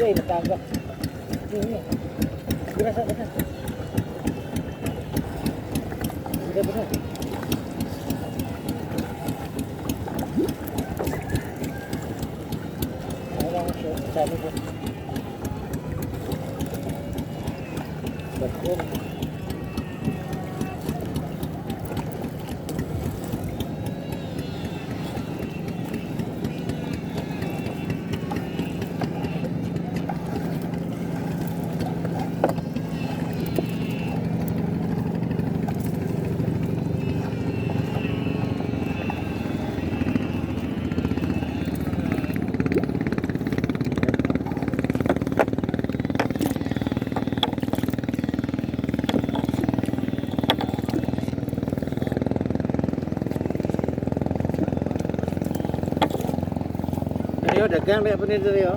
Yay, natagak. Yun. Basa. Basa. Alam ko siya, sabi ko. Bakit? Ayo dagang mek apa ni tadi yo?